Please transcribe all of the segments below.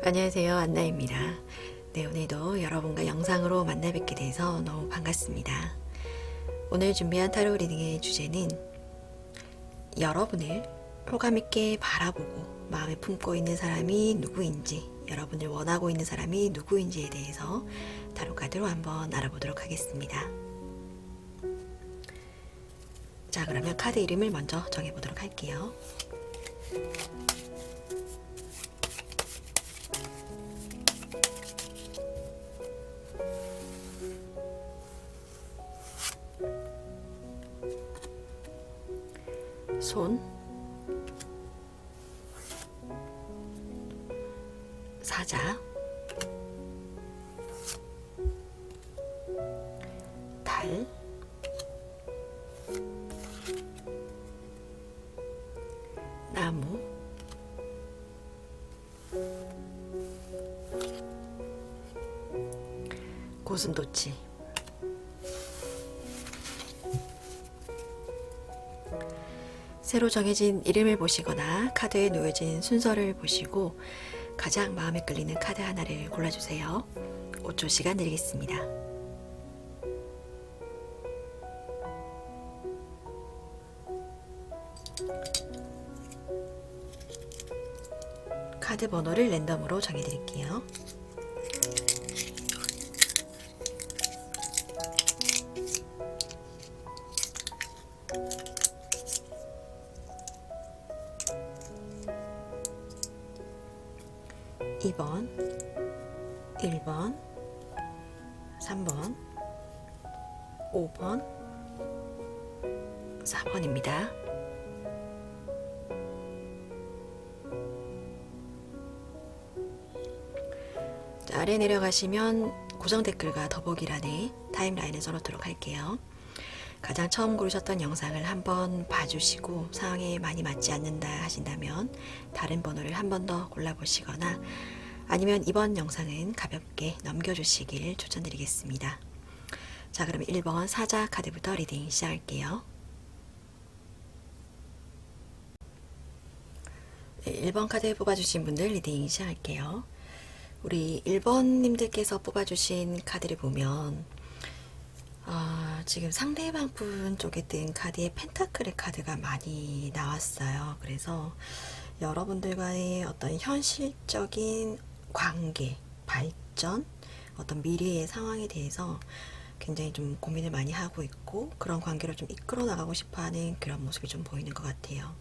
안녕하세요, 안나입니다. 네, 오늘도 여러분과 영상으로 만나 뵙게 돼서 너무 반갑습니다. 오늘 준비한 타로 리딩의 주제는 여러분을 호감있게 바라보고 마음에 품고 있는 사람이 누구인지, 여러분을 원하고 있는 사람이 누구인지에 대해서 타로 카드로 한번 알아보도록 하겠습니다. 자, 그러면 카드 이름을 먼저 정해보도록 할게요. 손, 사자, 달, 나무, 고슴도치. 새로 정해진 이름을 보시거나 카드에 놓여진 순서를 보시고 가장 마음에 끌리는 카드 하나를 골라주세요. 5초 시간 드리겠습니다. 카드 번호를 랜덤으로 정해드릴게요. (2번) (1번) (3번) (5번) (4번입니다) 자, 아래 내려가시면 고정 댓글과 더보기란에 타임라인을 써놓도록 할게요. 가장 처음 고르셨던 영상을 한번 봐주시고 상황에 많이 맞지 않는다 하신다면 다른 번호를 한 번 더 골라보시거나 아니면 이번 영상은 가볍게 넘겨주시길 추천드리겠습니다. 자, 그럼 1번 사자 카드부터 리딩 시작할게요. 네, 1번 카드 뽑아주신 분들 리딩 시작할게요. 우리 1번님들께서 뽑아주신 카드를 보면 지금 상대방 분 쪽에 뜬 카드에 펜타클의 카드가 많이 나왔어요. 그래서 여러분들과의 어떤 현실적인 관계, 발전, 어떤 미래의 상황에 대해서 굉장히 좀 고민을 많이 하고 있고 그런 관계를 좀 이끌어 나가고 싶어하는 그런 모습이 좀 보이는 것 같아요.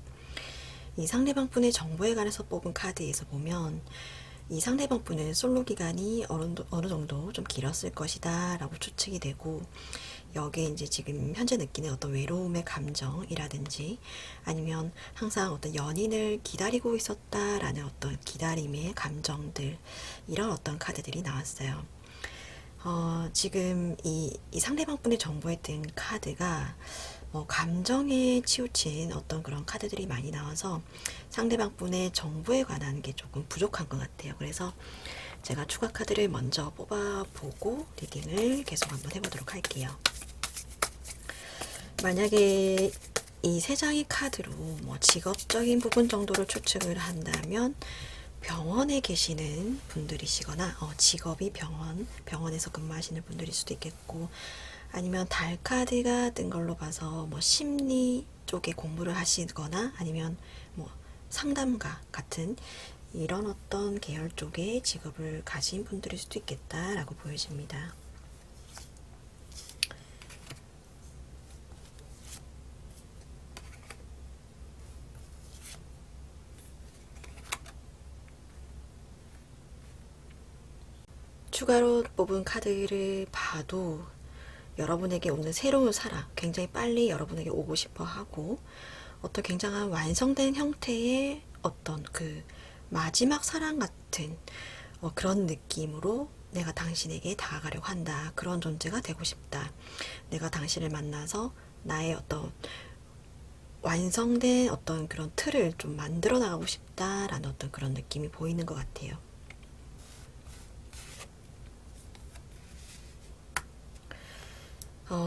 이 상대방 분의 정보에 관해서 뽑은 카드에서 보면 이 상대방 분은 솔로 기간이 어느 정도 좀 길었을 것이다 라고 추측이 되고 여기에 이제 지금 현재 느끼는 어떤 외로움의 감정이라든지 아니면 항상 어떤 연인을 기다리고 있었다라는 어떤 기다림의 감정들, 이런 어떤 카드들이 나왔어요. 지금 이 상대방 분의 정보에 뜬 카드가 감정에 치우친 어떤 그런 카드들이 많이 나와서 상대방 분의 정보에 관한 게 조금 부족한 것 같아요. 그래서 제가 추가 카드를 먼저 뽑아보고 리딩을 계속 한번 해보도록 할게요. 만약에 이 세 장의 카드로 직업적인 부분 정도를 추측을 한다면 병원에 계시는 분들이시거나 직업이 병원에서 근무하시는 분들일 수도 있겠고 아니면 달 카드가 뜬 걸로 봐서 심리 쪽에 공부를 하시거나 아니면 상담가 같은 이런 어떤 계열 쪽의 직업을 가진 분들일 수도 있겠다라고 보여집니다. 추가로 뽑은 카드를 봐도 여러분에게 오는 새로운 사랑, 굉장히 빨리 여러분에게 오고 싶어 하고 어떤 굉장한 완성된 형태의 어떤 그 마지막 사랑 같은 그런 느낌으로 내가 당신에게 다가가려고 한다. 그런 존재가 되고 싶다. 내가 당신을 만나서 나의 어떤 완성된 어떤 그런 틀을 좀 만들어 나가고 싶다라는 어떤 그런 느낌이 보이는 것 같아요.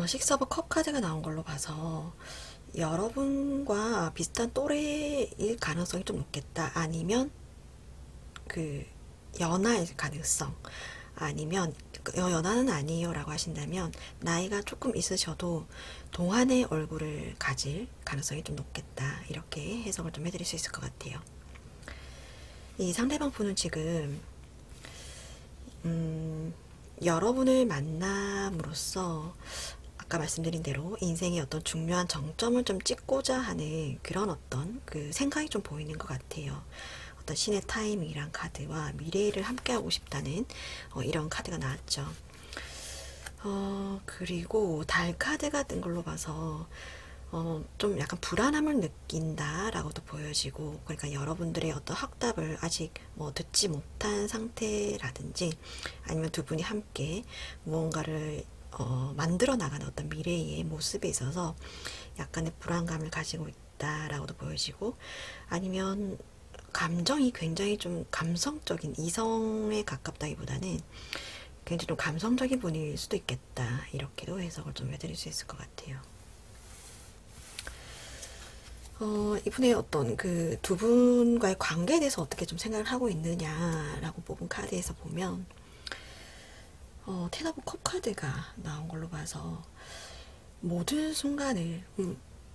식스 오브 컵 카드가 나온 걸로 봐서 여러분과 비슷한 또래일 가능성이 좀 높겠다. 아니면 그 연하일 가능성. 아니면 연하는 아니에요 라고 하신다면 나이가 조금 있으셔도 동안의 얼굴을 가질 가능성이 좀 높겠다. 이렇게 해석을 좀 해드릴 수 있을 것 같아요. 이 상대방 분은 지금 여러분을 만남으로써 아까 말씀드린 대로 인생의 어떤 중요한 정점을 좀 찍고자 하는 그런 어떤 그 생각이 좀 보이는 것 같아요. 어떤 신의 타이밍이란 카드와 미래를 함께하고 싶다는 이런 카드가 나왔죠. 그리고 달 카드가 뜬 걸로 봐서 좀 약간 불안함을 느낀다라고도 보여지고, 그러니까 여러분들의 어떤 확답을 아직 뭐 듣지 못한 상태라든지 아니면 두 분이 함께 무언가를 만들어 나가는 어떤 미래의 모습에 있어서 약간의 불안감을 가지고 있다라고도 보여지고, 아니면 감정이 굉장히 좀 감성적인, 이성에 가깝다기보다는 굉장히 좀 감성적인 분일 수도 있겠다. 이렇게도 해석을 좀 해드릴 수 있을 것 같아요. 이분의 어떤 그 두 분과의 관계에 대해서 어떻게 좀 생각을 하고 있느냐라고 뽑은 카드에서 보면, 텐 오브 컵 카드가 나온 걸로 봐서 모든 순간을,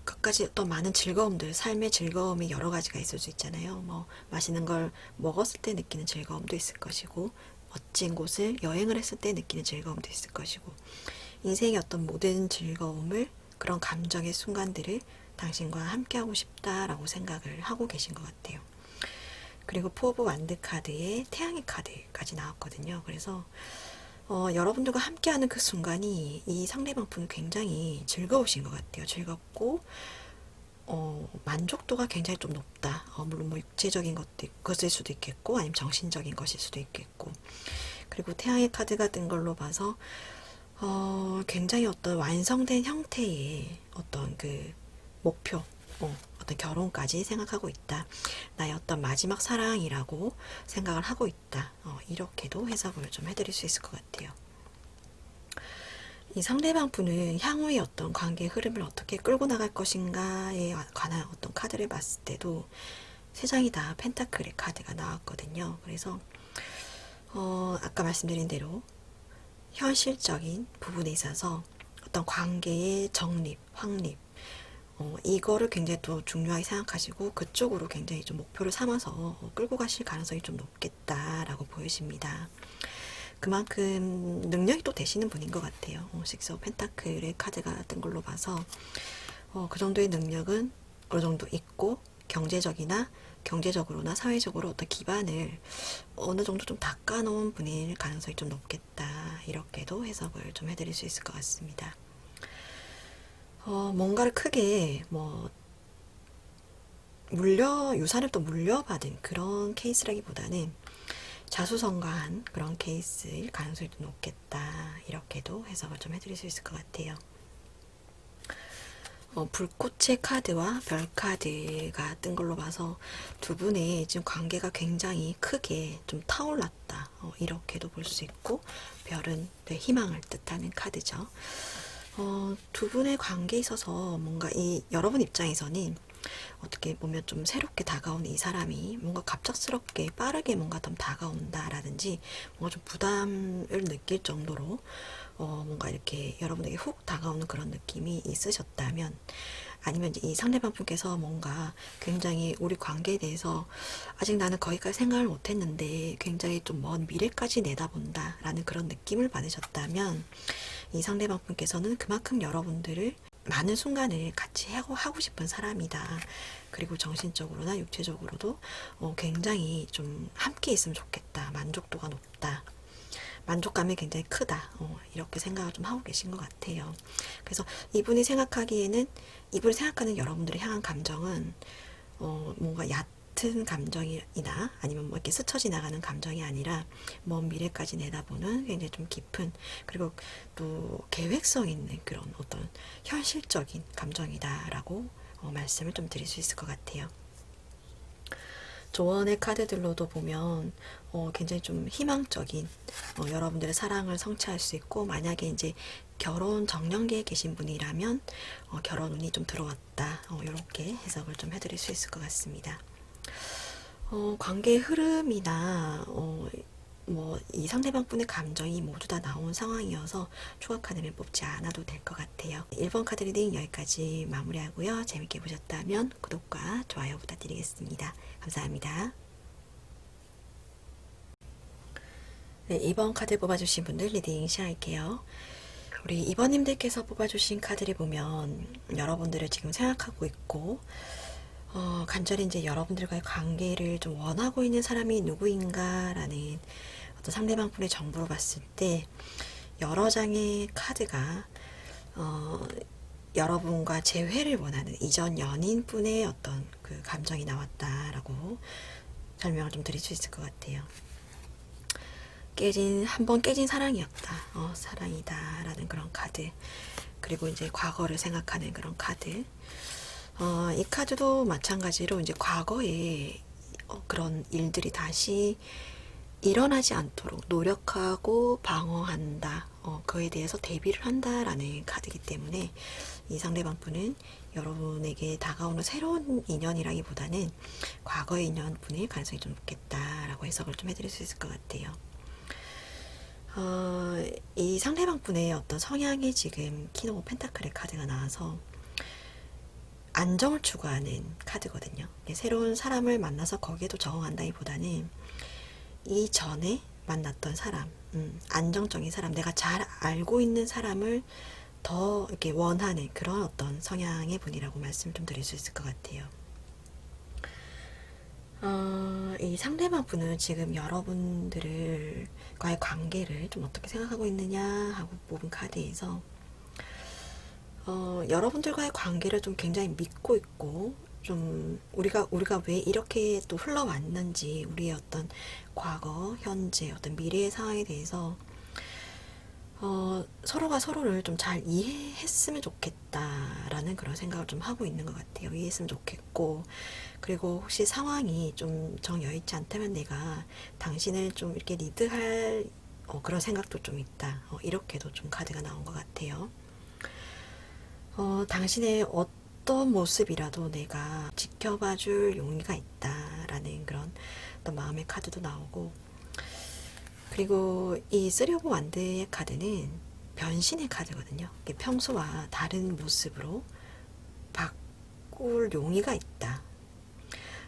갖가지 어떤 많은 즐거움들, 삶의 즐거움이 여러 가지가 있을 수 있잖아요. 뭐 맛있는 걸 먹었을 때 느끼는 즐거움도 있을 것이고, 멋진 곳을 여행을 했을 때 느끼는 즐거움도 있을 것이고, 인생의 어떤 모든 즐거움을, 그런 감정의 순간들을 당신과 함께하고 싶다라고 생각을 하고 계신 것 같아요. 그리고 포 오브 완드 카드에 태양의 카드까지 나왔거든요. 그래서 여러분들과 함께하는 그 순간이 이 상대방 분은 굉장히 즐거우신 것 같아요. 즐겁고 만족도가 굉장히 좀 높다. 물론 뭐 육체적인 것일 수도 있겠고, 아니면 정신적인 것일 수도 있겠고. 그리고 태양의 카드가 뜬 걸로 봐서 굉장히 어떤 완성된 형태의 어떤 그 목표, 어떤 결혼까지 생각하고 있다. 나의 어떤 마지막 사랑이라고 생각을 하고 있다. 이렇게도 해석을 좀 해드릴 수 있을 것 같아요. 이 상대방 분은 향후의 어떤 관계의 흐름을 어떻게 끌고 나갈 것인가에 관한 어떤 카드를 봤을 때도 세 장이 다 펜타클의 카드가 나왔거든요. 그래서 아까 말씀드린 대로 현실적인 부분에 있어서 어떤 관계의 정립, 확립, 이거를 굉장히 또 중요하게 생각하시고 그쪽으로 굉장히 좀 목표를 삼아서 끌고 가실 가능성이 좀 높겠다라고 보여집니다. 그만큼 능력이 또 되시는 분인 것 같아요. 식스 오브 펜타클의 카드가 뜬 걸로 봐서 그 정도의 능력은 어느 정도 있고, 경제적으로나 사회적으로 어떤 기반을 어느 정도 좀 닦아놓은 분일 가능성이 좀 높겠다. 이렇게도 해석을 좀 해드릴 수 있을 것 같습니다. 뭔가를 크게 뭐 유산을 또 물려받은 그런 케이스라기보다는 자수성가한 그런 케이스일 가능성이 좀 높겠다. 이렇게도 해석을 좀 해드릴 수 있을 것 같아요. 불꽃의 카드와 별 카드가 뜬 걸로 봐서 두 분의 지금 관계가 굉장히 크게 좀 타올랐다. 이렇게도 볼 수 있고, 별은 희망을 뜻하는 카드죠. 두 분의 관계에 있어서 뭔가 여러분 입장에서는 어떻게 보면 좀 새롭게 다가오는 이 사람이 뭔가 갑작스럽게 빠르게 뭔가 좀 다가온다라든지 뭔가 좀 부담을 느낄 정도로 뭔가 이렇게 여러분에게 훅 다가오는 그런 느낌이 있으셨다면, 아니면 이 상대방 분께서 뭔가 굉장히 우리 관계에 대해서 아직 나는 거기까지 생각을 못했는데 굉장히 좀 먼 미래까지 내다본다 라는 그런 느낌을 받으셨다면, 이 상대방 분께서는 그만큼 여러분들을 많은 순간을 같이 하고 싶은 사람이다. 그리고 정신적으로나 육체적으로도 굉장히 좀 함께 있으면 좋겠다. 만족도가 높다. 만족감이 굉장히 크다. 이렇게 생각을 좀 하고 계신 것 같아요. 그래서 이분이 생각하는 여러분들을 향한 감정은 뭔가 얕은 감정이나 아니면 뭐 이렇게 스쳐 지나가는 감정이 아니라 먼 미래까지 내다보는 굉장히 좀 깊은, 그리고 또 계획성 있는 그런 어떤 현실적인 감정이다라고 말씀을 좀 드릴 수 있을 것 같아요. 조언의 카드들로도 보면 굉장히 좀 희망적인, 여러분들의 사랑을 성취할 수 있고, 만약에 이제 결혼 정년기에 계신 분이라면 결혼 운이 좀 들어왔다. 이렇게 해석을 좀 해드릴 수 있을 것 같습니다. 관계의 흐름이나 뭐 이 상대방 분의 감정이 모두 다 나온 상황이어서 추가 카드를 뽑지 않아도 될 것 같아요. 1번 카드 리딩 여기까지 마무리하고요. 재밌게 보셨다면 구독과 좋아요 부탁드리겠습니다. 감사합니다. 네, 2번 카드 뽑아주신 분들 리딩 시작할게요. 우리 2번님들께서 뽑아주신 카드를 보면 여러분들을 지금 생각하고 있고 간절히 이제 여러분들과의 관계를 좀 원하고 있는 사람이 누구인가라는 어떤 상대방 분의 정보로 봤을 때 여러 장의 카드가 여러분과 재회를 원하는 이전 연인분의 어떤 그 감정이 나왔다라고 설명을 좀 드릴 수 있을 것 같아요. 한번 깨진 사랑이었다. 사랑이다 라는 그런 카드. 그리고 이제 과거를 생각하는 그런 카드. 이 카드도 마찬가지로 이제 과거에 그런 일들이 다시 일어나지 않도록 노력하고 방어한다. 그에 대해서 대비를 한다라는 카드이기 때문에 이 상대방 분은 여러분에게 다가오는 새로운 인연이라기보다는 과거의 인연분일 가능성이 좀 높겠다라고 해석을 좀 해드릴 수 있을 것 같아요. 이 상대방 분의 어떤 성향이 지금 킹 오브 펜타클의 카드가 나와서 안정을 추구하는 카드거든요. 새로운 사람을 만나서 거기에도 적응한다기보다는 이전에 만났던 사람, 안정적인 사람, 내가 잘 알고 있는 사람을 더 이렇게 원하는 그런 어떤 성향의 분이라고 말씀 좀 드릴 수 있을 것 같아요. 이 상대방 분은 지금 여러분들과의 관계를 좀 어떻게 생각하고 있느냐 하고 뽑은 카드에서 여러분들과의 관계를 좀 굉장히 믿고 있고 좀 우리가 왜 이렇게 또 흘러왔는지 우리의 어떤 과거, 현재, 어떤 미래의 상황에 대해서 서로가 서로를 좀 잘 이해했으면 좋겠다라는 그런 생각을 좀 하고 있는 것 같아요. 이해했으면 좋겠고, 그리고 혹시 상황이 좀 정여의치 않다면 내가 당신을 좀 이렇게 리드할 그런 생각도 좀 있다. 이렇게도 좀 카드가 나온 것 같아요. 당신의 어떤 모습이라도 내가 지켜봐 줄 용의가 있다라는 그런 어떤 마음의 카드도 나오고, 그리고 이 쓰리 오브 완드의 카드는 변신의 카드거든요. 평소와 다른 모습으로 바꿀 용의가 있다.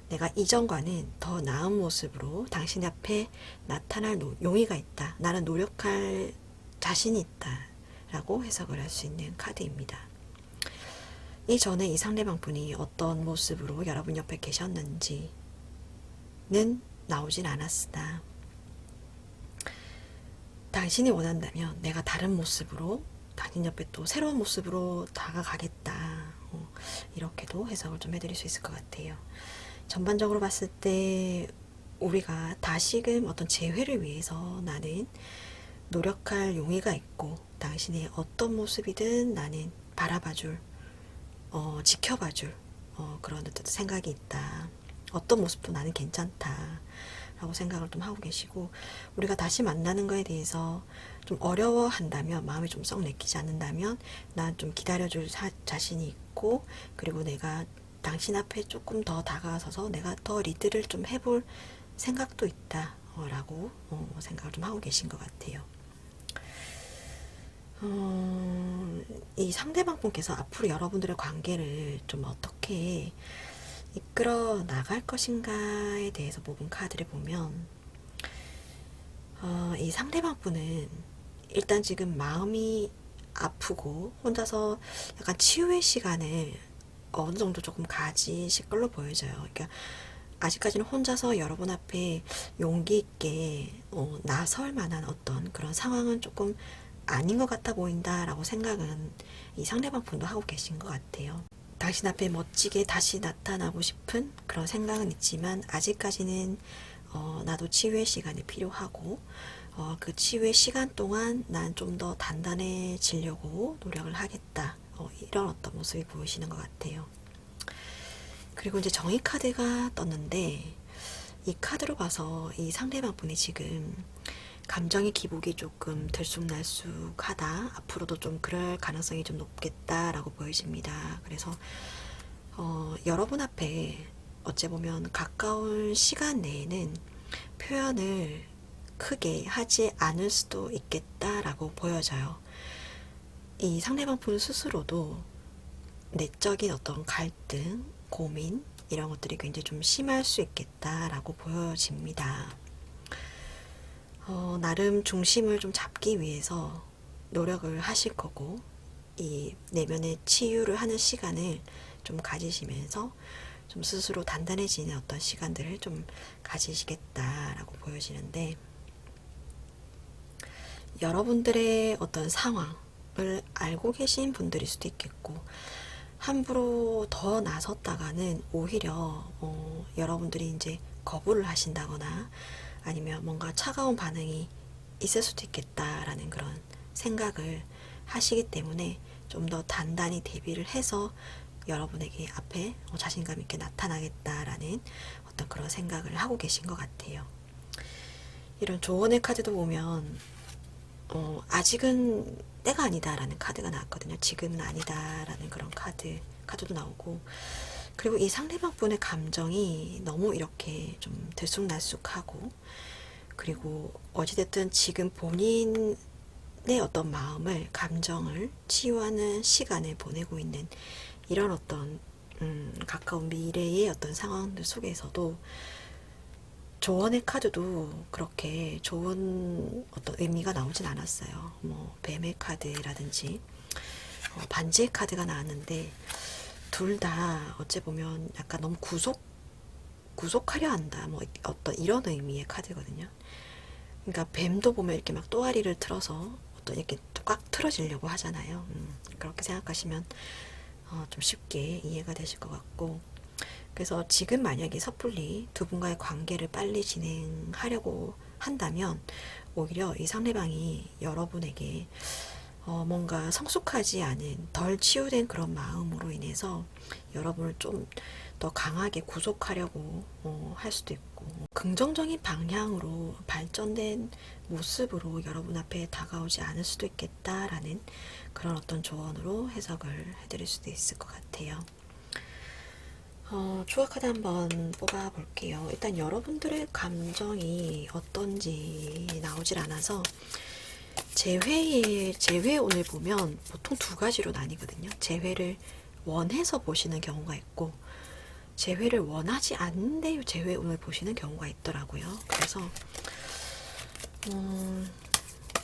내가 이전과는 더 나은 모습으로 당신 앞에 나타날 용의가 있다. 나는 노력할 자신이 있다. 라고 해석을 할 수 있는 카드입니다. 이전에 이 상대방 분이 어떤 모습으로 여러분 옆에 계셨는지는 나오진 않았으나 당신이 원한다면 내가 다른 모습으로 당신 옆에 또 새로운 모습으로 다가가겠다. 이렇게도 해석을 좀 해드릴 수 있을 것 같아요. 전반적으로 봤을 때 우리가 다시금 어떤 재회를 위해서 나는 노력할 용의가 있고 당신의 어떤 모습이든 나는 바라봐줄 지켜봐줄 그런 어떤 생각이 있다. 어떤 모습도 나는 괜찮다 라고 생각을 좀 하고 계시고, 우리가 다시 만나는 거에 대해서 좀 어려워한다면, 마음이 좀 썩 내키지 않는다면 난 좀 기다려줄 자신이 있고, 그리고 내가 당신 앞에 조금 더 다가서서 내가 더 리드를 좀 해볼 생각도 있다 라고 생각을 좀 하고 계신 것 같아요. 이 상대방 분께서 앞으로 여러분들의 관계를 좀 어떻게 이끌어 나갈 것인가에 대해서 뽑은 카드를 보면 이 상대방 분은 일단 지금 마음이 아프고 혼자서 약간 치유의 시간을 어느 정도 조금 가지실 걸로 보여져요. 그러니까 아직까지는 혼자서 여러분 앞에 용기 있게 나설 만한 어떤 그런 상황은 조금 아닌 것 같아 보인다라고 생각은 이 상대방 분도 하고 계신 것 같아요. 당신 앞에 멋지게 다시 나타나고 싶은 그런 생각은 있지만 아직까지는 나도 치유의 시간이 필요하고 그 치유의 시간 동안 난 좀 더 단단해지려고 노력을 하겠다. 이런 어떤 모습이 보이시는 것 같아요. 그리고 이제 정의 카드가 떴는데 이 카드로 봐서 이 상대방 분이 지금 감정의 기복이 조금 들쑥날쑥하다. 앞으로도 좀 그럴 가능성이 좀 높겠다라고 보여집니다. 그래서 여러분 앞에 어찌 보면 가까운 시간 내에는 표현을 크게 하지 않을 수도 있겠다라고 보여져요. 이 상대방 분 스스로도 내적인 어떤 갈등, 고민 이런 것들이 굉장히 좀 심할 수 있겠다라고 보여집니다. 나름 중심을 좀 잡기 위해서 노력을 하실 거고, 이 내면의 치유를 하는 시간을 좀 가지시면서 좀 스스로 단단해지는 어떤 시간들을 좀 가지시겠다라고 보여지는데, 여러분들의 어떤 상황을 알고 계신 분들일 수도 있겠고, 함부로 더 나섰다가는 오히려 여러분들이 이제 거부를 하신다거나 아니면 뭔가 차가운 반응이 있을 수도 있겠다라는 그런 생각을 하시기 때문에 좀 더 단단히 대비를 해서 여러분에게 앞에 자신감 있게 나타나겠다라는 어떤 그런 생각을 하고 계신 것 같아요. 이런 조언의 카드도 보면 아직은 때가 아니다라는 카드가 나왔거든요. 지금은 아니다라는 그런 카드도 나오고, 그리고 이 상대방 분의 감정이 너무 이렇게 좀 들쑥날쑥하고, 그리고 어찌됐든 지금 본인의 어떤 마음을, 감정을 치유하는 시간을 보내고 있는 이런 어떤 가까운 미래의 어떤 상황들 속에서도 조언의 카드도 그렇게 좋은 어떤 의미가 나오진 않았어요. 뭐 뱀의 카드라든지 반지의 카드가 나왔는데, 둘 다 어찌 보면 약간 너무 구속하려 한다, 뭐 어떤 이런 의미의 카드거든요. 그러니까 뱀도 보면 이렇게 막 또아리를 틀어서 어떤 이렇게 꽉 틀어지려고 하잖아요. 그렇게 생각하시면 좀 쉽게 이해가 되실 것 같고, 그래서 지금 만약에 섣불리 두 분과의 관계를 빨리 진행하려고 한다면 오히려 이 상대방이 여러분에게 뭔가 성숙하지 않은 덜 치유된 그런 마음으로 인해서 여러분을 좀 더 강하게 구속하려고 할 수도 있고, 긍정적인 방향으로 발전된 모습으로 여러분 앞에 다가오지 않을 수도 있겠다라는 그런 어떤 조언으로 해석을 해드릴 수도 있을 것 같아요. 추가 카드 한번 뽑아 볼게요. 일단 여러분들의 감정이 어떤지 나오질 않아서, 재회 오늘 보면 보통 두 가지로 나뉘거든요. 재회를 원해서 보시는 경우가 있고, 재회를 원하지 않는데 재회 오늘 보시는 경우가 있더라고요. 그래서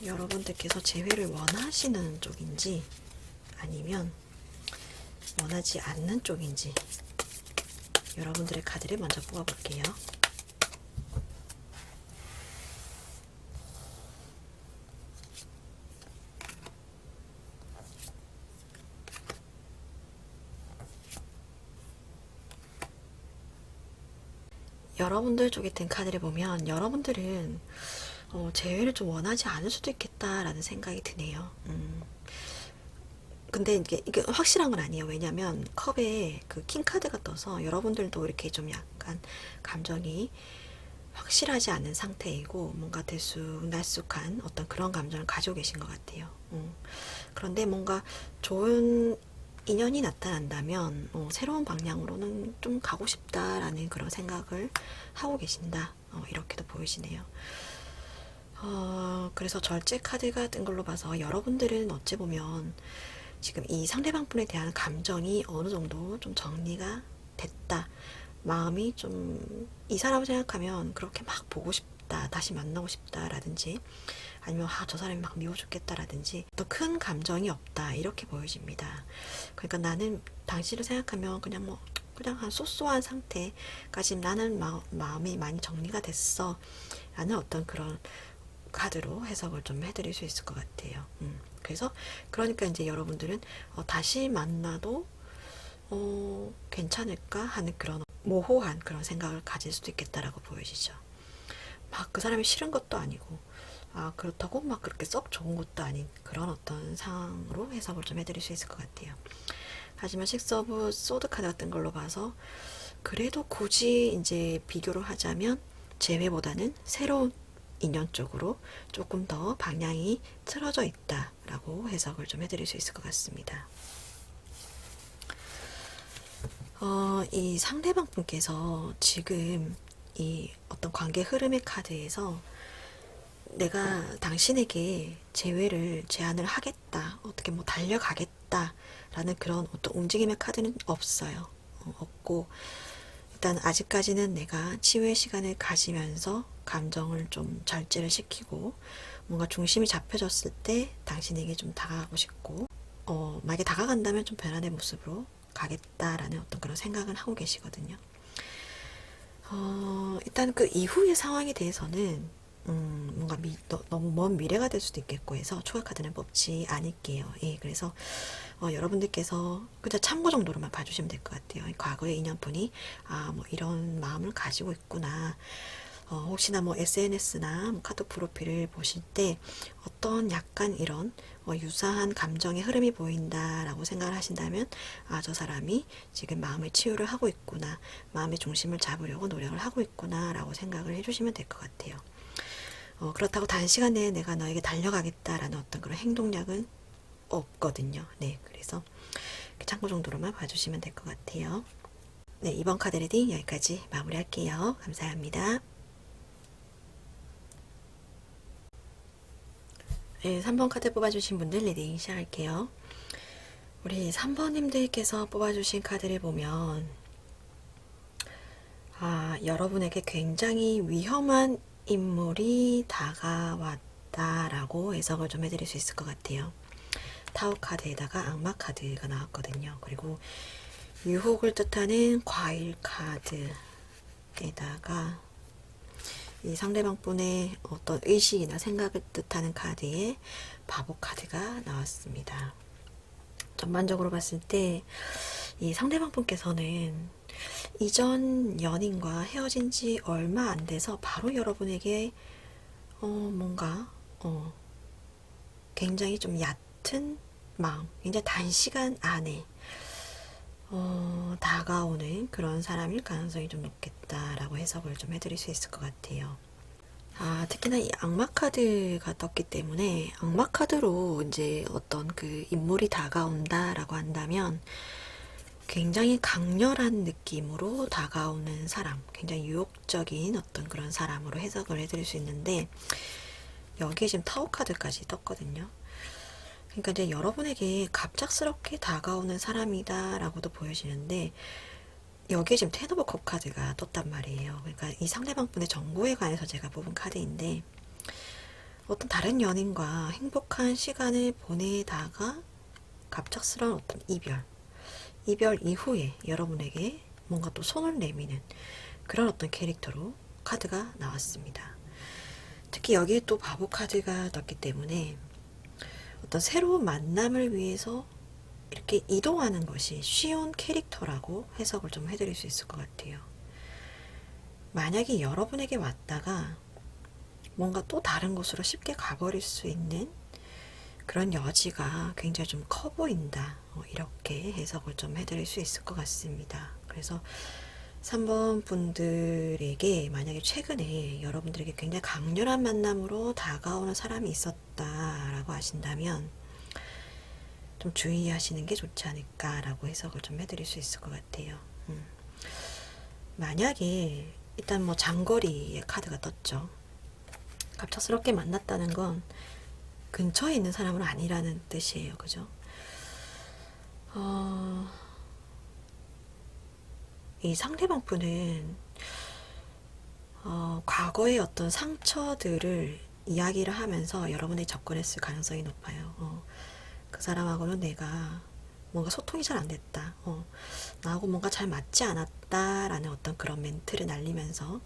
여러분들께서 재회를 원하시는 쪽인지 아니면 원하지 않는 쪽인지 여러분들의 카드를 먼저 뽑아볼게요. 여러분들 쪽에 든 카드를 보면 여러분들은 재회를 좀 원하지 않을 수도 있겠다라는 생각이 드네요. 근데 이게 확실한 건 아니에요. 왜냐면 컵에 그 킹 카드가 떠서 여러분들도 이렇게 좀 약간 감정이 확실하지 않은 상태이고 뭔가 들쑥날쑥한 어떤 그런 감정을 가지고 계신 것 같아요. 그런데 뭔가 좋은 인연이 나타난다면 새로운 방향으로는 좀 가고 싶다라는 그런 생각을 하고 계신다. 이렇게도 보이시네요. 그래서 절제 카드가 뜬 걸로 봐서 여러분들은 어찌 보면 지금 이 상대방 분에 대한 감정이 어느 정도 좀 정리가 됐다. 마음이 좀 이 사람을 생각하면 그렇게 막 보고 싶다, 다시 만나고 싶다라든지, 아니면 저 사람이 막 미워 죽겠다라든지 또 큰 감정이 없다, 이렇게 보여집니다. 그러니까 나는 당신을 생각하면 그냥 한 쏘쏘한 상태까지 나는 마음이 많이 정리가 됐어 라는 어떤 그런 카드로 해석을 좀 해드릴 수 있을 것 같아요. 그래서 그러니까 이제 여러분들은 다시 만나도 괜찮을까 하는 그런 모호한 그런 생각을 가질 수도 있겠다라고 보여지죠. 막 그 사람이 싫은 것도 아니고, 그렇다고 막 그렇게 썩 좋은 것도 아닌 그런 어떤 상황으로 해석을 좀 해드릴 수 있을 것 같아요. 하지만 식스 오브 소드 카드 같은 걸로 봐서 그래도 굳이 이제 비교를 하자면 재회보다는 새로운 인연 쪽으로 조금 더 방향이 틀어져 있다라고 해석을 좀 해드릴 수 있을 것 같습니다. 이 상대방 분께서 지금 이 어떤 관계 흐름의 카드에서 내가 당신에게 제안을 하겠다, 어떻게 뭐 달려가겠다 라는 그런 어떤 움직임의 카드는 없어요. 없고, 일단 아직까지는 내가 치유의 시간을 가지면서 감정을 좀 절제를 시키고 뭔가 중심이 잡혀졌을 때 당신에게 좀 다가가고 싶고, 만약에 다가간다면 좀 변화된 모습으로 가겠다라는 어떤 그런 생각을 하고 계시거든요. 일단 그 이후의 상황에 대해서는 뭔가 너무 먼 미래가 될 수도 있겠고 해서 추가 카드는 뽑지 않을게요. 예, 그래서 여러분들께서 그냥 참고 정도로만 봐주시면 될 것 같아요. 과거의 인연분이 뭐 이런 마음을 가지고 있구나. 혹시나 뭐 SNS나 뭐 카드 프로필을 보실 때 어떤 약간 이런 유사한 감정의 흐름이 보인다라고 생각을 하신다면 저 사람이 지금 마음의 치유를 하고 있구나, 마음의 중심을 잡으려고 노력을 하고 있구나 라고 생각을 해주시면 될 것 같아요. 그렇다고 단시간 내에 내가 너에게 달려가겠다라는 어떤 그런 행동력은 없거든요. 네, 그래서 참고 정도로만 봐주시면 될 것 같아요. 네, 이번 카드 리딩 여기까지 마무리할게요. 감사합니다. 네, 3번 카드 뽑아주신 분들 리딩 시작할게요. 우리 3번님들께서 뽑아주신 카드를 보면 여러분에게 굉장히 위험한 인물이 다가왔다라고 해석을 좀 해드릴 수 있을 것 같아요. 타워 카드에다가 악마 카드가 나왔거든요. 그리고 유혹을 뜻하는 과일 카드에다가 이 상대방 분의 어떤 의식이나 생각을 뜻하는 카드에 바보 카드가 나왔습니다. 전반적으로 봤을 때 이 상대방 분께서는 이전 연인과 헤어진 지 얼마 안 돼서 바로 여러분에게 뭔가 굉장히 좀 얕은 마음, 굉장히 단시간 안에 다가오는 그런 사람일 가능성이 좀 높겠다라고 해석을 좀 해드릴 수 있을 것 같아요. 특히나 이 악마 카드가 떴기 때문에 악마 카드로 이제 어떤 그 인물이 다가온다라고 한다면 굉장히 강렬한 느낌으로 다가오는 사람, 굉장히 유혹적인 어떤 그런 사람으로 해석을 해드릴 수 있는데 여기에 지금 타워 카드까지 떴거든요. 그러니까 이제 여러분에게 갑작스럽게 다가오는 사람이다 라고도 보여지는데 여기에 지금 텐 오브 컵 카드가 떴단 말이에요. 그러니까 이 상대방 분의 정보에 관해서 제가 뽑은 카드인데 어떤 다른 연인과 행복한 시간을 보내다가 갑작스러운 어떤 이별 이후에 여러분에게 뭔가 또 손을 내미는 그런 어떤 캐릭터로 카드가 나왔습니다. 특히 여기에 또 바보 카드가 떴기 때문에 어떤 새로운 만남을 위해서 이렇게 이동하는 것이 쉬운 캐릭터라고 해석을 좀 해드릴 수 있을 것 같아요. 만약에 여러분에게 왔다가 뭔가 또 다른 곳으로 쉽게 가버릴 수 있는 그런 여지가 굉장히 좀 커 보인다. 이렇게 해석을 좀 해드릴 수 있을 것 같습니다. 그래서 3번 분들에게 만약에 최근에 여러분들에게 굉장히 강렬한 만남으로 다가오는 사람이 있었다라고 하신다면 좀 주의하시는 게 좋지 않을까라고 해석을 좀 해드릴 수 있을 것 같아요. 만약에 일단 뭐 장거리의 카드가 떴죠. 갑작스럽게 만났다는 건 근처에 있는 사람은 아니라는 뜻이에요. 그죠? 이 상대방 분은 과거의 어떤 상처들을 이야기를 하면서 여러분에 접근했을 가능성이 높아요. 그 사람하고는 내가 뭔가 소통이 잘 안 됐다. 나하고 뭔가 잘 맞지 않았다라는 어떤 그런 멘트를 날리면서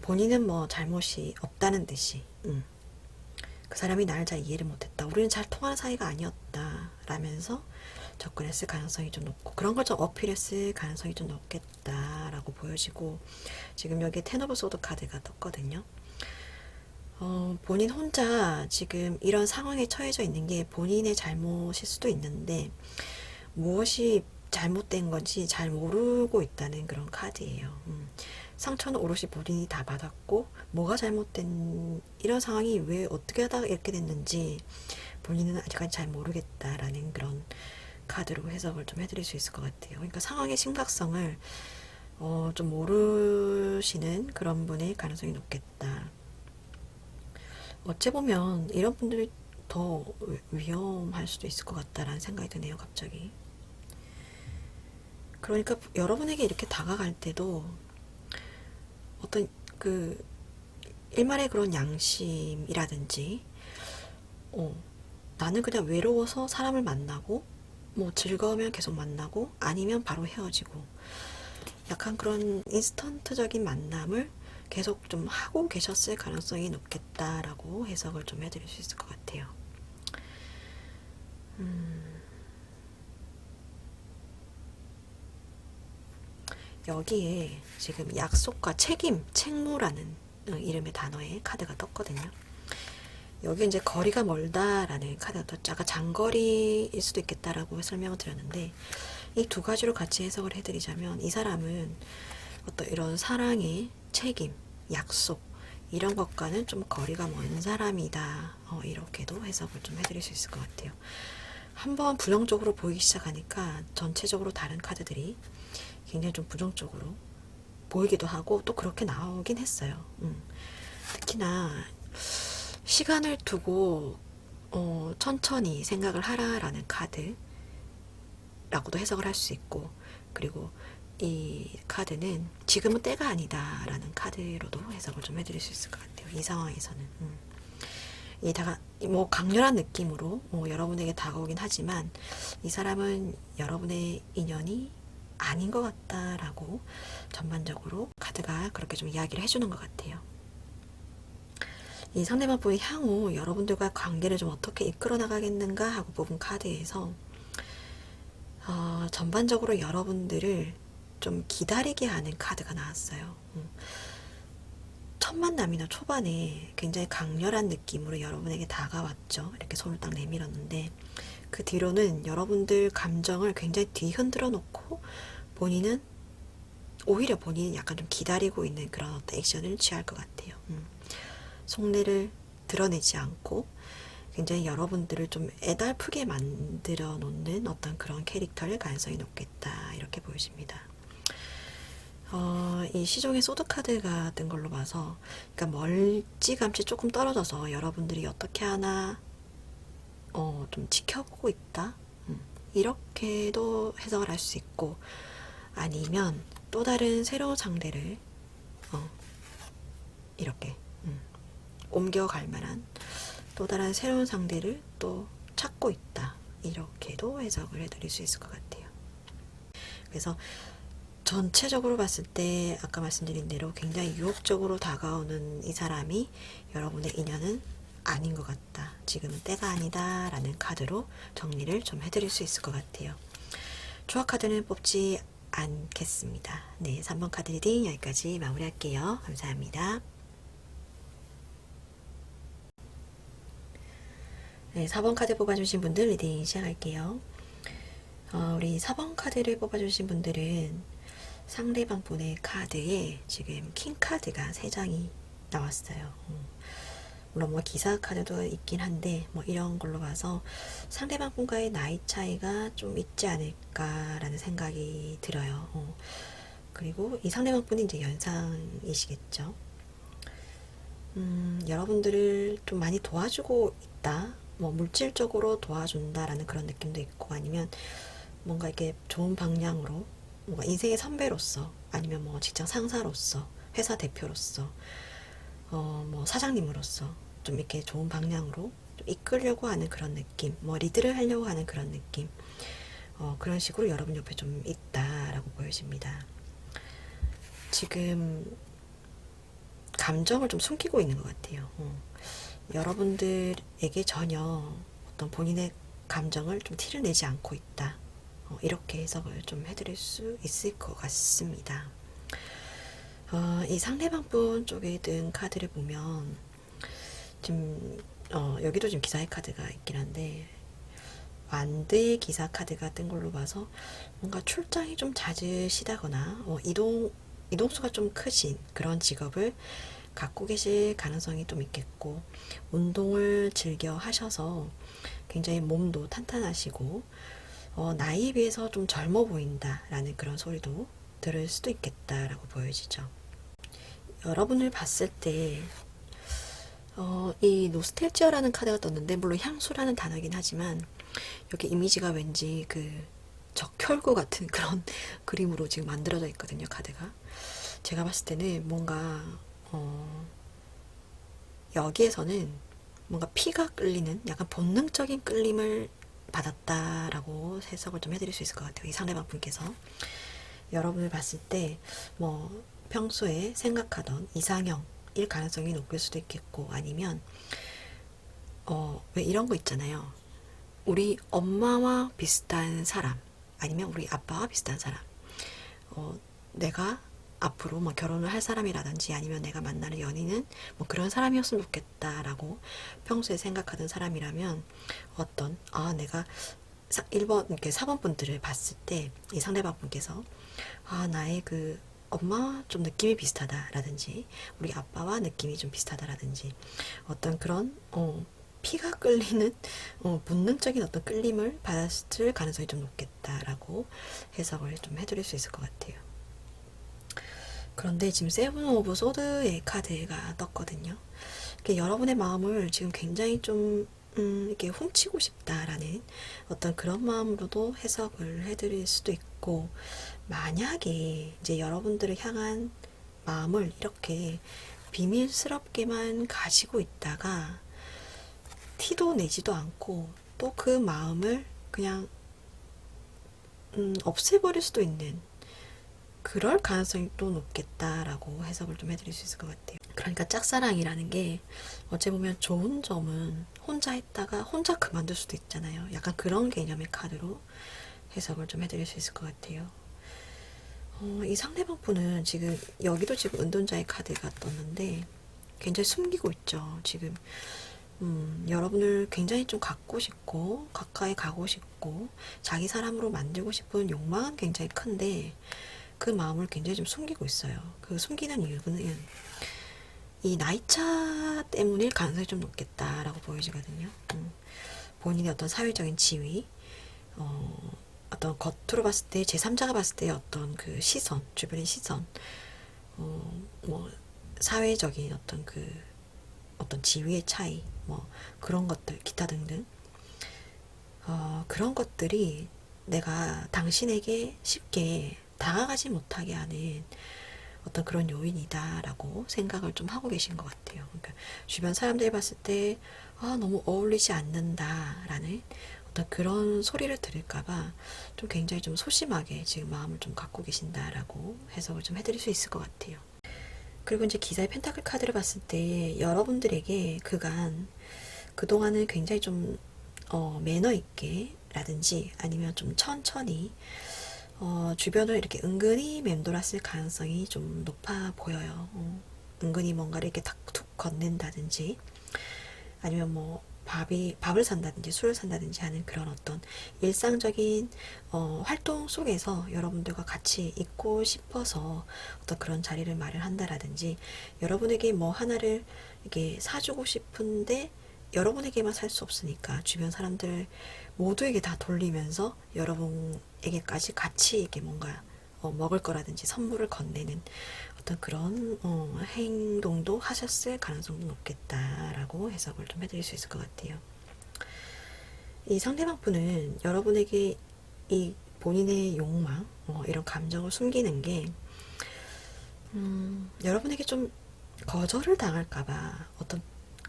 본인은 뭐 잘못이 없다는 듯이 그 사람이 나를 잘 이해를 못했다. 우리는 잘 통하는 사이가 아니었다. 라면서 접근했을 가능성이 좀 높고 그런 걸 좀 어필했을 가능성이 좀 높겠다라고 보여지고 지금 여기에 텐 오브 소드 카드가 떴거든요. 본인 혼자 지금 이런 상황에 처해져 있는 게 본인의 잘못일 수도 있는데 무엇이 잘못된 건지 잘 모르고 있다는 그런 카드예요. 상처는 오롯이 본인이 다 받았고 뭐가 잘못된 이런 상황이 왜 어떻게 하다가 이렇게 됐는지 본인은 아직까지 잘 모르겠다라는 그런 카드로 해석을 좀 해드릴 수 있을 것 같아요. 그러니까 상황의 심각성을 좀 모르시는 그런 분의 가능성이 높겠다. 어째 보면 이런 분들이 더 위험할 수도 있을 것 같다라는 생각이 드네요, 갑자기. 그러니까 여러분에게 이렇게 다가갈 때도 어떤 그 일말의 그런 양심이라든지 나는 그냥 외로워서 사람을 만나고 뭐 즐거우면 계속 만나고 아니면 바로 헤어지고 약간 그런 인스턴트적인 만남을 계속 좀 하고 계셨을 가능성이 높겠다라고 해석을 좀 해드릴 수 있을 것 같아요. 여기에 지금 약속과 책임, 책무라는 이름의 단어의 카드가 떴거든요. 여기 이제 거리가 멀다라는 카드가 떴죠. 아까 장거리일 수도 있겠다라고 설명을 드렸는데 이 두 가지로 같이 해석을 해드리자면 이 사람은 어떤 이런 사랑의 책임, 약속 이런 것과는 좀 거리가 먼 사람이다. 이렇게도 해석을 좀 해드릴 수 있을 것 같아요. 한번 부정적으로 보이기 시작하니까 전체적으로 다른 카드들이 굉장히 좀 부정적으로 보이기도 하고 또 그렇게 나오긴 했어요. 특히나 시간을 두고 천천히 생각을 하라라는 카드라고도 해석을 할 수 있고, 그리고 이 카드는 지금은 때가 아니다 라는 카드로도 해석을 좀 해드릴 수 있을 것 같아요. 이 상황에서는 뭐 강렬한 느낌으로 여러분에게 다가오긴 하지만 이 사람은 여러분의 인연이 아닌 것 같다라고 전반적으로 카드가 그렇게 좀 이야기를 해주는 것 같아요. 이 상대방 분이 향후 여러분들과 관계를 좀 어떻게 이끌어 나가겠는가 하고 뽑은 카드에서 전반적으로 여러분들을 좀 기다리게 하는 카드가 나왔어요. 첫 만남이나 초반에 굉장히 강렬한 느낌으로 여러분에게 다가왔죠. 이렇게 손을 딱 내밀었는데 그 뒤로는 여러분들 감정을 굉장히 뒤흔들어 놓고 오히려 본인은 약간 좀 기다리고 있는 그런 어떤 액션을 취할 것 같아요. 속내를 드러내지 않고 굉장히 여러분들을 좀 애달프게 만들어 놓는 어떤 그런 캐릭터일 가능성이 높겠다 이렇게 보여집니다. 이 시종의 소드 카드가 뜬 걸로 봐서 그러니까 멀찌감치 조금 떨어져서 여러분들이 어떻게 하나 좀 지켜보고 있다 이렇게도 해석을 할 수 있고, 아니면 또 다른 새로운 상대를 이렇게 옮겨갈 만한 또 다른 새로운 상대를 또 찾고 있다 이렇게도 해석을 해드릴 수 있을 것 같아요. 그래서 전체적으로 봤을 때 아까 말씀드린 대로 굉장히 유혹적으로 다가오는 이 사람이 여러분의 인연은 아닌 것 같다, 지금은 때가 아니다 라는 카드로 정리를 좀 해드릴 수 있을 것 같아요. 조합 카드는 뽑지 않겠습니다. 네, 3번 카드 리딩 여기까지 마무리할게요. 감사합니다. 네, 4번 카드 뽑아주신 분들 리딩 시작할게요. 우리 4번 카드를 뽑아주신 분들은 상대방 분의 카드에 지금 킹 카드가 3장이 나왔어요. 물론 뭐 기사 카드도 있긴 한데 뭐 이런 걸로 봐서 상대방 분과의 나이 차이가 좀 있지 않을까라는 생각이 들어요. 그리고 이 상대방 분이 이제 연상이시겠죠. 여러분들을 좀 많이 도와주고 있다, 뭐 물질적으로 도와준다라는 그런 느낌도 있고, 아니면 뭔가 이렇게 좋은 방향으로 뭔가 인생의 선배로서, 아니면 뭐 직장 상사로서, 회사 대표로서, 뭐 사장님으로서 좀 이렇게 좋은 방향으로 좀 이끌려고 하는 그런 느낌, 뭐 리드를 하려고 하는 그런 느낌, 그런 식으로 여러분 옆에 좀 있다라고 보여집니다. 지금 감정을 좀 숨기고 있는 것 같아요. 여러분들에게 전혀 어떤 본인의 감정을 좀 티를 내지 않고 있다. 이렇게 해석을 좀 해드릴 수 있을 것 같습니다. 이 상대방 분 쪽에 든 카드를 보면 지금 여기도 지금 기사의 카드가 있긴 한데 완드의 기사 카드가 뜬 걸로 봐서 뭔가 출장이 좀 잦으시다거나 이동수가 좀 크신 그런 직업을 갖고 계실 가능성이 좀 있겠고, 운동을 즐겨 하셔서 굉장히 몸도 탄탄하시고 나이에 비해서 좀 젊어 보인다라는 그런 소리도 들을 수도 있겠다라고 보여지죠. 여러분을 봤을 때 이 노스텔지어라는 카드가 떴는데, 물론 향수라는 단어이긴 하지만 여기 이미지가 왠지 그 적혈구 같은 그런 그림으로 지금 만들어져 있거든요, 카드가. 제가 봤을 때는 뭔가 여기에서는 뭔가 피가 끌리는 약간 본능적인 끌림을 받았다라고 해석을 좀 해드릴 수 있을 것 같아요. 이 상대방 분께서 여러분을 봤을 때 뭐 평소에 생각하던 이상형일 가능성이 높을 수도 있겠고, 아니면 왜 이런 거 있잖아요. 우리 엄마와 비슷한 사람, 아니면 우리 아빠와 비슷한 사람, 내가 앞으로 뭐 결혼을 할 사람이라든지, 아니면 내가 만나는 연인은 뭐 그런 사람이었으면 좋겠다라고 평소에 생각하던 사람이라면, 내가 1번, 이렇게 4번 분들을 봤을 때 이 상대방 분께서 나의 그 엄마 좀 느낌이 비슷하다라든지, 우리 아빠와 느낌이 좀 비슷하다라든지, 어떤 그런 피가 끌리는 본능적인 어떤 끌림을 받았을 가능성이 좀 높겠다라고 해석을 좀 해드릴 수 있을 것 같아요. 그런데 지금 세븐 오브 소드의 카드가 떴거든요. 여러분의 마음을 지금 굉장히 좀 이렇게 훔치고 싶다라는 어떤 그런 마음으로도 해석을 해드릴 수도 있고, 만약에 이제 여러분들을 향한 마음을 이렇게 비밀스럽게만 가지고 있다가 티도 내지도 않고 또 그 마음을 그냥 없애버릴 수도 있는 그럴 가능성이 또 높겠다라고 해석을 좀 해드릴 수 있을 것 같아요. 그러니까 짝사랑이라는 게 어찌 보면 좋은 점은 혼자 했다가 혼자 그만둘 수도 있잖아요. 약간 그런 개념의 카드로 해석을 좀 해드릴 수 있을 것 같아요. 이 상대방 분은 지금 여기도 지금 은둔자의 카드가 떴는데 굉장히 숨기고 있죠. 지금 여러분을 굉장히 좀 갖고 싶고 가까이 가고 싶고 자기 사람으로 만들고 싶은 욕망은 굉장히 큰데 그 마음을 굉장히 좀 숨기고 있어요. 그 숨기는 이유는 이 나이차 때문일 가능성이 좀 높겠다라고 보여지거든요. 본인의 어떤 사회적인 지위, 어떤 겉으로 봤을 때 제3자가 봤을 때 어떤 그 시선, 주변의 시선, 뭐 사회적인 어떤 지위의 차이, 뭐 그런 것들, 기타 등등, 그런 것들이 내가 당신에게 쉽게 다가가지 못하게 하는 어떤 그런 요인이다라고 생각을 좀 하고 계신 것 같아요. 그러니까 주변 사람들이 봤을 때 너무 어울리지 않는다라는 어떤 그런 소리를 들을까봐 좀 굉장히 좀 소심하게 지금 마음을 좀 갖고 계신다라고 해석을 좀 해드릴 수 있을 것 같아요. 그리고 이제 기사의 펜타클 카드를 봤을 때 여러분들에게 그동안은 굉장히 좀 매너 있게 라든지, 아니면 좀 천천히 주변을 이렇게 은근히 맴돌았을 가능성이 좀 높아 보여요. 은근히 뭔가를 이렇게 툭 건넨다든지, 아니면 뭐 밥을 산다든지 술을 산다든지 하는 그런 어떤 일상적인 활동 속에서 여러분들과 같이 있고 싶어서 어떤 그런 자리를 마련한다라든지, 여러분에게 뭐 하나를 이렇게 사주고 싶은데 여러분에게만 살 수 없으니까 주변 사람들 모두에게 다 돌리면서 여러분에게까지 같이 이렇게 뭔가 먹을 거라든지 선물을 건네는 어떤 그런 행동도 하셨을 가능성도 높겠다라고 해석을 좀 해드릴 수 있을 것 같아요. 이 상대방 분은 여러분에게 이 본인의 욕망, 이런 감정을 숨기는 게 여러분에게 좀 거절을 당할까봐 어떤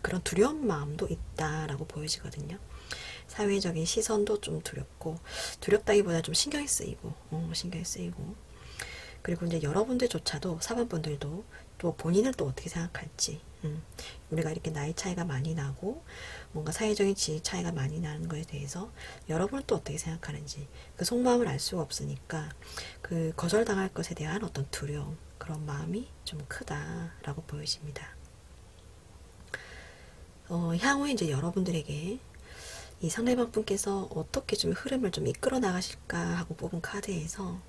그런 두려운 마음도 있다라고 보여지거든요. 사회적인 시선도 좀 두렵다기보다 좀 신경이 쓰이고, 그리고 이제 여러분들조차도, 사반분들도 또 본인을 또 어떻게 생각할지, 우리가 이렇게 나이 차이가 많이 나고 뭔가 사회적인 지위 차이가 많이 나는 거에 대해서 여러분을 또 어떻게 생각하는지 그 속마음을 알 수가 없으니까 그 거절당할 것에 대한 어떤 두려움, 그런 마음이 좀 크다라고 보여집니다. 향후에 이제 여러분들에게 이 상대방 분께서 어떻게 좀 흐름을 좀 이끌어 나가실까 하고 뽑은 카드에서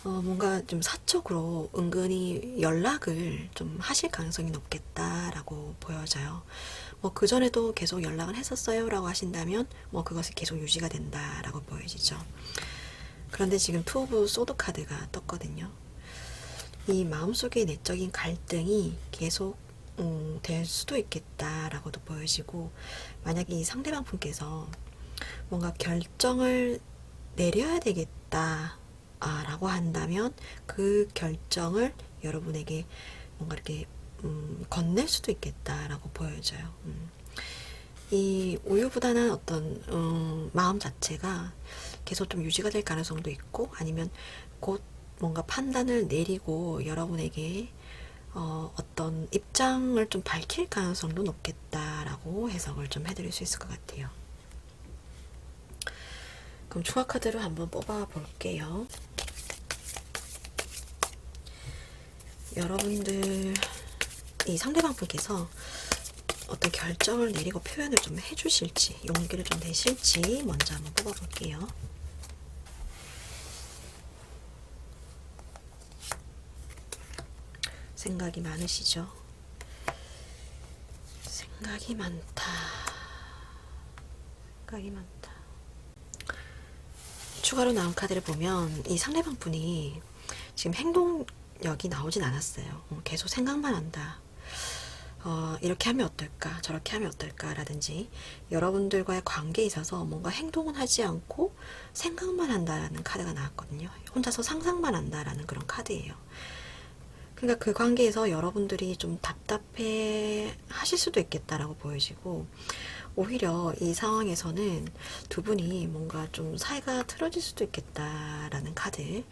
뭔가 좀 사적으로 은근히 연락을 좀 하실 가능성이 높겠다라고 보여져요. 뭐 그전에도 계속 연락을 했었어요 라고 하신다면 뭐 그것이 계속 유지가 된다라고 보여지죠. 그런데 지금 투 오브 소드 카드가 떴거든요. 이 마음속의 내적인 갈등이 계속 될 수도 있겠다라고도 보여지고, 만약에 이 상대방 분께서 뭔가 결정을 내려야 되겠다 라고 한다면 그 결정을 여러분에게 뭔가 이렇게 건넬 수도 있겠다라고 보여져요. 이 우유부단한 어떤 마음 자체가 계속 좀 유지가 될 가능성도 있고, 아니면 곧 뭔가 판단을 내리고 여러분에게 어떤 입장을 좀 밝힐 가능성도 높겠다라고 해석을 좀 해드릴 수 있을 것 같아요. 그럼 추가 카드를 한번 뽑아 볼게요. 여러분들, 이 상대방 분께서 어떤 결정을 내리고 표현을 좀 해주실지, 용기를 좀 내실지 먼저 한번 뽑아 볼게요. 생각이 많으시죠? 생각이 많다. 생각이 많다. 추가로 나온 카드를 보면 이 상대방 분이 지금 행동력이 나오진 않았어요. 계속 생각만 한다. 이렇게 하면 어떨까, 저렇게 하면 어떨까 라든지, 여러분들과의 관계에 있어서 뭔가 행동은 하지 않고 생각만 한다라는 카드가 나왔거든요. 혼자서 상상만 한다라는 그런 카드예요. 그러니까 그 관계에서 여러분들이 좀 답답해 하실 수도 있겠다라고 보여지고, 오히려 이 상황에서는 두 분이 뭔가 좀 사이가 틀어질 수도 있겠다라는 카드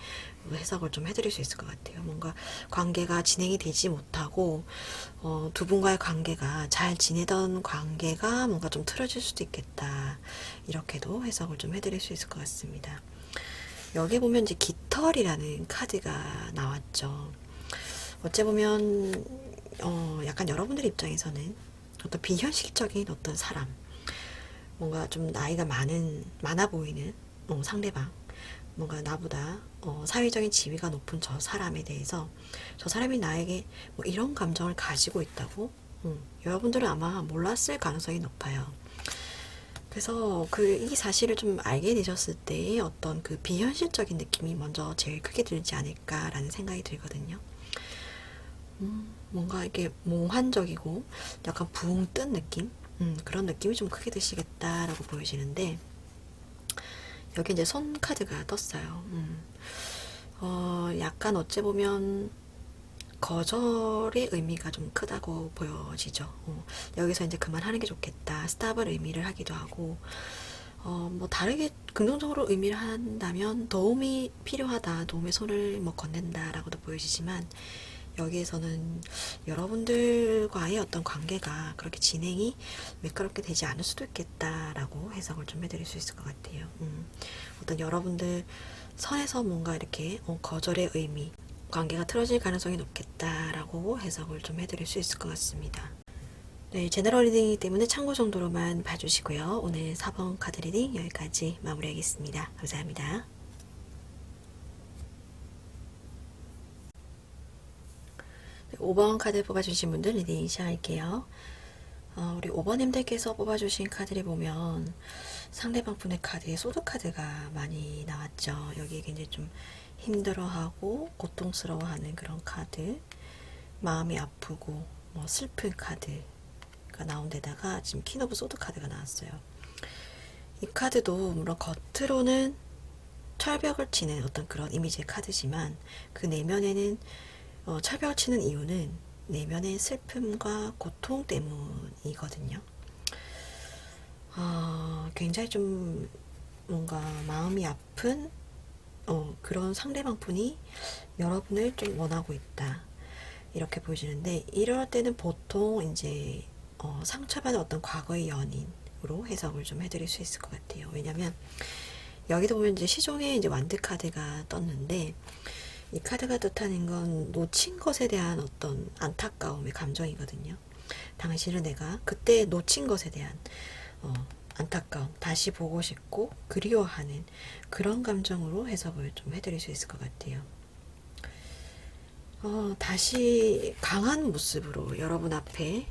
해석을 좀 해드릴 수 있을 것 같아요. 뭔가 관계가 진행이 되지 못하고 두 분과의 관계가 잘 지내던 관계가 뭔가 좀 틀어질 수도 있겠다, 이렇게도 해석을 좀 해드릴 수 있을 것 같습니다. 여기 보면 이제 깃털이라는 카드가 나왔죠. 어째 보면 약간 여러분들 입장에서는 어떤 비현실적인 어떤 사람, 뭔가 좀 나이가 많아 보이는 상대방, 뭔가 나보다 사회적인 지위가 높은 저 사람에 대해서 저 사람이 나에게 뭐 이런 감정을 가지고 있다고 여러분들은 아마 몰랐을 가능성이 높아요. 그래서 이 사실을 좀 알게 되셨을 때 어떤 그 비현실적인 느낌이 먼저 제일 크게 들지 않을까라는 생각이 들거든요. 뭔가 이렇게 몽환적이고 약간 붕 뜬 느낌? 그런 느낌이 좀 크게 드시겠다라고 보여지는데, 여기 이제 손 카드가 떴어요. 약간 어째 보면 거절의 의미가 좀 크다고 보여지죠. 여기서 이제 그만하는 게 좋겠다, 스탑을 의미를 하기도 하고, 뭐 다르게 긍정적으로 의미를 한다면 도움이 필요하다, 도움의 손을 뭐 건넨다라고도 보여지지만, 여기에서는 여러분들과의 어떤 관계가 그렇게 진행이 매끄럽게 되지 않을 수도 있겠다라고 해석을 좀 해드릴 수 있을 것 같아요. 어떤 여러분들 선에서 뭔가 이렇게 거절의 의미, 관계가 틀어질 가능성이 높겠다라고 해석을 좀 해드릴 수 있을 것 같습니다. 네, 제너럴 리딩이기 때문에 참고 정도로만 봐주시고요. 오늘 4번 카드 리딩 여기까지 마무리하겠습니다. 감사합니다. 5번 카드 뽑아주신 분들 리딩 시작할게요. 우리 5번님들께서 뽑아주신 카드를 보면 상대방 분의 카드에 소드 카드가 많이 나왔죠. 여기 굉장히 좀 힘들어하고 고통스러워하는 그런 카드, 마음이 아프고 뭐 슬픈 카드가 나온 데다가 지금 퀸 오브 소드 카드가 나왔어요. 이 카드도 물론 겉으로는 철벽을 치는 어떤 그런 이미지의 카드지만, 그 내면에는 철벽을 치는 이유는 내면의 슬픔과 고통 때문이거든요. 굉장히 좀 뭔가 마음이 아픈 그런 상대방 분이 여러분을 좀 원하고 있다, 이렇게 보여지는데, 이럴 때는 보통 이제 상처받은 어떤 과거의 연인으로 해석을 좀 해드릴 수 있을 것 같아요. 왜냐면 여기도 보면 이제 시종의 이제 완드 카드가 떴는데, 이 카드가 뜻하는 건 놓친 것에 대한 어떤 안타까움의 감정이거든요. 당신을 내가 그때 놓친 것에 대한 안타까움, 다시 보고 싶고 그리워하는 그런 감정으로 해석을 좀 해드릴 수 있을 것 같아요. 다시 강한 모습으로 여러분 앞에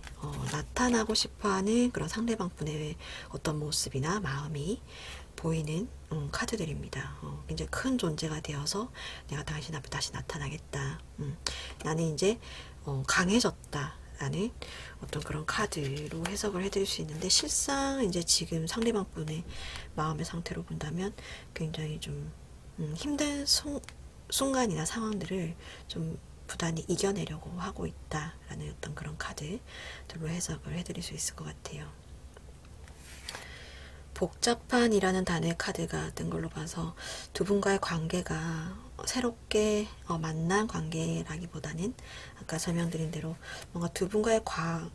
나타나고 싶어하는 그런 상대방분의 어떤 모습이나 마음이 보이는 카드들입니다. 굉장히 큰 존재가 되어서 내가 당신 앞에 다시 나타나겠다. 나는 이제 강해졌다. 라는 어떤 그런 카드로 해석을 해드릴 수 있는데, 실상 이제 지금 상대방분의 마음의 상태로 본다면 굉장히 좀 힘든 순간이나 상황들을 좀 부단히 이겨내려고 하고 있다라는 어떤 그런 카드들로 해석을 해드릴 수 있을 것 같아요. 복잡한이라는 단어의 카드가 뜬 걸로 봐서 두 분과의 관계가 새롭게 만난 관계라기보다는 아까 설명드린 대로 뭔가 두 분과의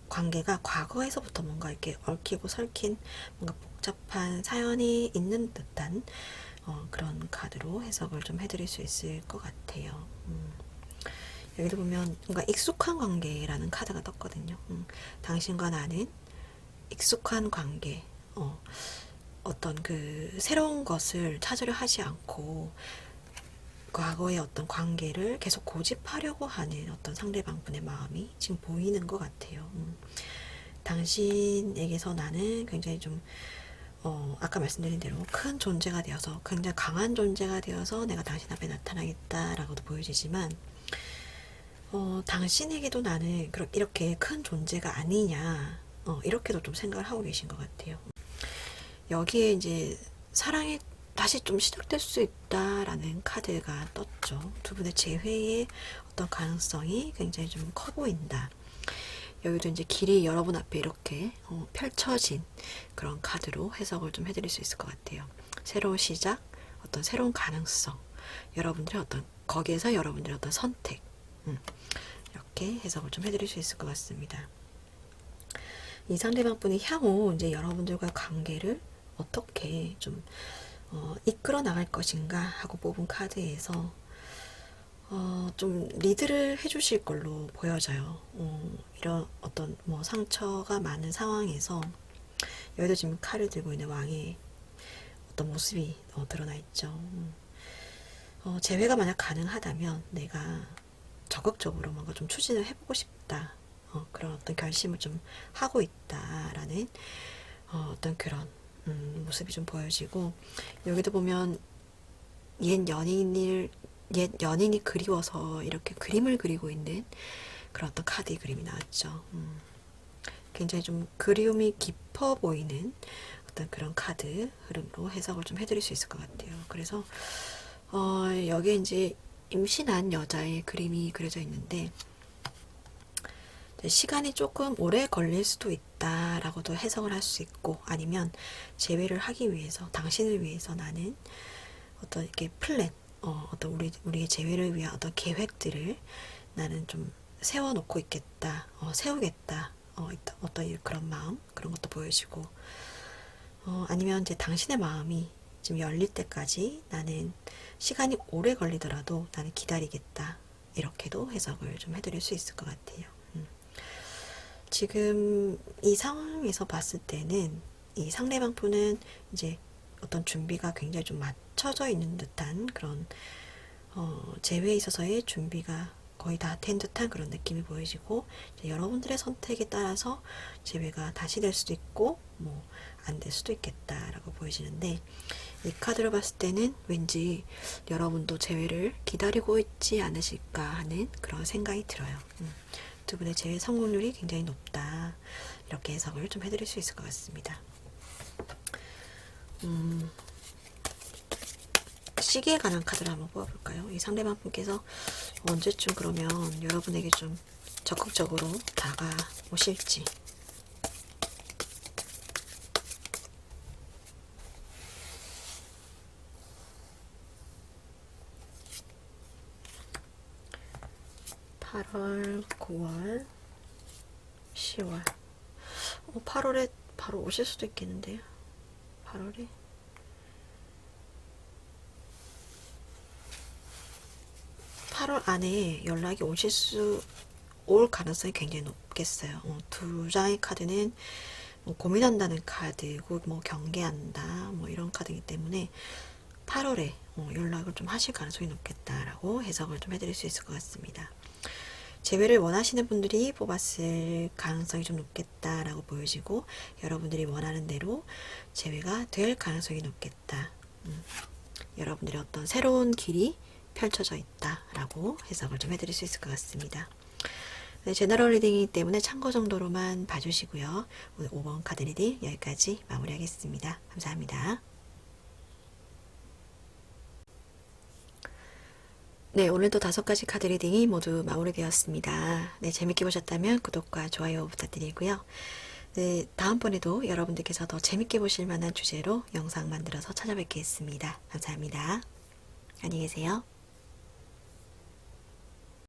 관계가 과거에서부터 뭔가 이렇게 얽히고 설킨 뭔가 복잡한 사연이 있는 듯한 그런 카드로 해석을 좀 해드릴 수 있을 것 같아요. 여기도 보면 뭔가 익숙한 관계라는 카드가 떴거든요. 당신과 나는 익숙한 관계, 어떤 그 새로운 것을 찾으려 하지 않고 과거의 어떤 관계를 계속 고집하려고 하는 어떤 상대방분의 마음이 지금 보이는 것 같아요. 당신에게서 나는 굉장히 좀 아까 말씀드린 대로 큰 존재가 되어서, 굉장히 강한 존재가 되어서 내가 당신 앞에 나타나겠다라고도 보여지지만, 당신에게도 나는 이렇게 큰 존재가 아니냐, 이렇게도 좀 생각을 하고 계신 것 같아요. 여기에 이제 사랑이 다시 좀 시작될 수 있다라는 카드가 떴죠. 두 분의 재회의 어떤 가능성이 굉장히 좀 커 보인다. 여기도 이제 길이 여러분 앞에 이렇게 펼쳐진 그런 카드로 해석을 좀 해드릴 수 있을 것 같아요. 새로운 시작, 어떤 새로운 가능성, 여러분들의 어떤, 거기에서 여러분들의 어떤 선택, 이렇게 해석을 좀 해드릴 수 있을 것 같습니다. 이 상대방분이 향후 이제 여러분들과 관계를 어떻게 좀 이끌어 나갈 것인가 하고 뽑은 카드에서 좀 리드를 해주실 걸로 보여져요. 이런 어떤 뭐 상처가 많은 상황에서, 여기도 지금 칼을 들고 있는 왕의 어떤 모습이 드러나 있죠. 재회가 만약 가능하다면 내가 적극적으로 뭔가 좀 추진을 해보고 싶다. 그런 어떤 결심을 좀 하고 있다라는 어떤 그런 모습이 좀 보여지고, 여기도 보면 옛 연인이 그리워서 이렇게 그림을 그리고 있는 그런 어떤 카드의 그림이 나왔죠. 굉장히 좀 그리움이 깊어 보이는 어떤 그런 카드 흐름으로 해석을 좀 해드릴 수 있을 것 같아요. 그래서 여기에 이제 임신한 여자의 그림이 그려져 있는데, 시간이 조금 오래 걸릴 수도 있다라고도 해석을 할 수 있고, 아니면 재회를 하기 위해서, 당신을 위해서 나는 어떤 이렇게 플랜, 어떤 우리의 재회를 위한 어떤 계획들을 나는 좀 세워놓고 있겠다, 세우겠다, 어떤 그런 마음, 그런 것도 보여지고, 아니면 이제 당신의 마음이 지금 열릴 때까지 나는 시간이 오래 걸리더라도 나는 기다리겠다, 이렇게도 해석을 좀 해드릴 수 있을 것 같아요. 지금 이 상황에서 봤을 때는 이 상대방 분은 이제 어떤 준비가 굉장히 좀 맞춰져 있는 듯한 그런 재회에 있어서의 준비가 거의 다 된 듯한 그런 느낌이 보여지고, 여러분들의 선택에 따라서 재회가 다시 될 수도 있고 뭐 안 될 수도 있겠다라고 보여지는데, 이 카드를 봤을 때는 왠지 여러분도 재회를 기다리고 있지 않으실까 하는 그런 생각이 들어요. 두 분의 재회 성공률이 굉장히 높다, 이렇게 해석을 좀 해드릴 수 있을 것 같습니다. 시기에 관한 카드를 한번 뽑아볼까요? 이 상대방 분께서 언제쯤 그러면 여러분에게 좀 적극적으로 다가오실지. (8월) (9월) (10월) 8월에 바로 오실 수도 있겠는데요. 8월에 8월 안에 연락이 올 가능성이 굉장히 높겠어요. 두 장의 카드는 뭐 고민한다는 카드, 뭐 경계한다, 뭐 이런 카드이기 때문에 8월에 연락을 좀 하실 가능성이 높겠다라고 해석을 좀 해드릴 수 있을 것 같습니다. 재회를 원하시는 분들이 뽑았을 가능성이 좀 높겠다라고 보여지고, 여러분들이 원하는 대로 재회가 될 가능성이 높겠다. 여러분들의 어떤 새로운 길이 펼쳐져 있다라고 해석을 좀 해드릴 수 있을 것 같습니다. 네, 제너럴 리딩이기 때문에 참고 정도로만 봐주시고요. 오늘 5번 카드 리딩 여기까지 마무리하겠습니다. 감사합니다. 네, 오늘도 5가지 카드 리딩이 모두 마무리되었습니다. 네, 재밌게 보셨다면 구독과 좋아요 부탁드리고요. 네, 다음번에도 여러분들께서 더 재밌게 보실 만한 주제로 영상 만들어서 찾아뵙겠습니다. 감사합니다. 안녕히 계세요.